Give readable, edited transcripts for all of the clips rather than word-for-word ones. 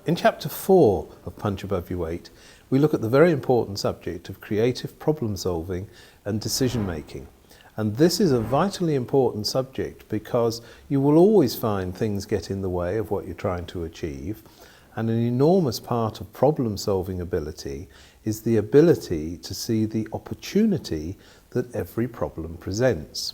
In Chapter 4 of Punch Above Your Weight, we look at the very important subject of creative problem solving and decision making. And this is a vitally important subject because you will always find things get in the way of what you're trying to achieve. And an enormous part of problem solving ability is the ability to see the opportunity that every problem presents.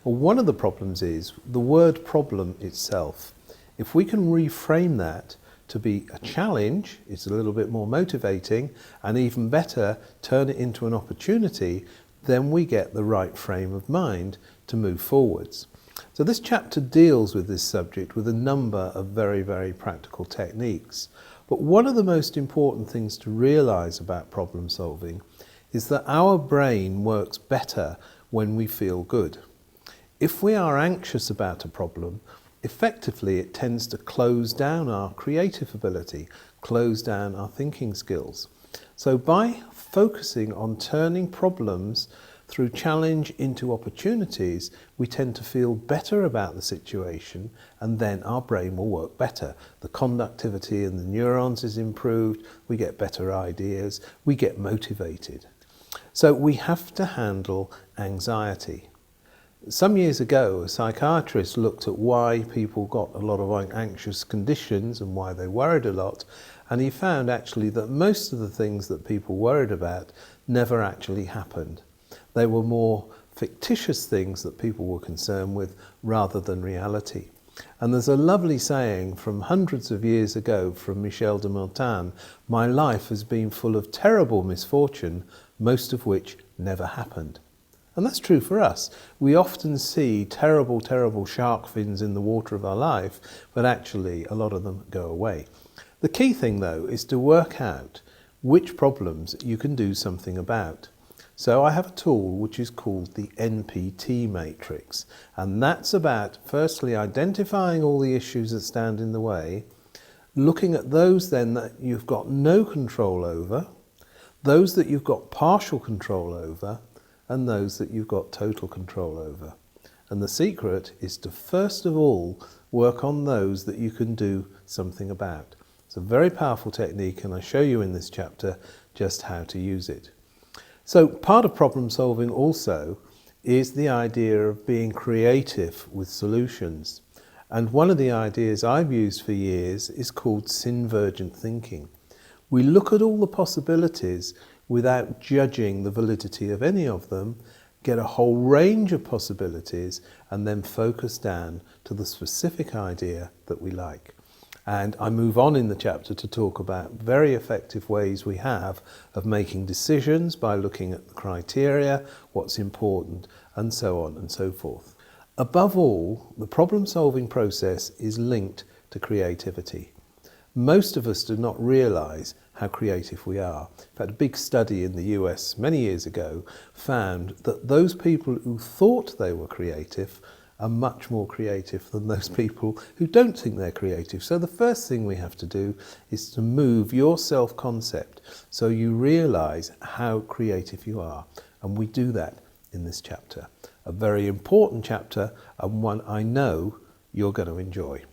Well, one of the problems is the word problem itself. If we can reframe that to be a challenge, it's a little bit more motivating, and even better, turn it into an opportunity, then we get the right frame of mind to move forwards. So this chapter deals with this subject with a number of very, very practical techniques. But one of the most important things to realize about problem solving is that our brain works better when we feel good. If we are anxious about a problem, effectively it tends to close down our creative ability, close down our thinking skills. So by focusing on turning problems through challenge into opportunities, we tend to feel better about the situation, and then our brain will work better. The conductivity in the neurons is improved, we get better ideas, we get motivated. So we have to handle anxiety. Some years ago, a psychiatrist looked at why people got a lot of anxious conditions and why they worried a lot, and he found actually that most of the things that people worried about never actually happened. They were more fictitious things that people were concerned with rather than reality. And there's a lovely saying from hundreds of years ago from Michel de Montaigne, "My life has been full of terrible misfortune, most of which never happened." And that's true for us. We often see terrible, terrible shark fins in the water of our life, but actually a lot of them go away. The key thing though is to work out which problems you can do something about. So I have a tool which is called the NPT matrix, and that's about firstly identifying all the issues that stand in the way, looking at those then that you've got no control over, those that you've got partial control over, and those that you've got total control over. And the secret is to first of all work on those that you can do something about. It's a very powerful technique, and I show you in this chapter just how to use it. So part of problem solving also is the idea of being creative with solutions. And one of the ideas I've used for years is called synvergent thinking. We look at all the possibilities without judging the validity of any of them, get a whole range of possibilities, and then focus down to the specific idea that we like. And I move on in the chapter to talk about very effective ways we have of making decisions by looking at the criteria, what's important, and so on and so forth. Above all, the problem-solving process is linked to creativity. Most of us do not realize how creative we are. In fact, a big study in the US many years ago found that those people who thought they were creative are much more creative than those people who don't think they're creative. So the first thing we have to do is to move your self-concept so you realize how creative you are. And we do that in this chapter. A very important chapter, and one I know you're going to enjoy.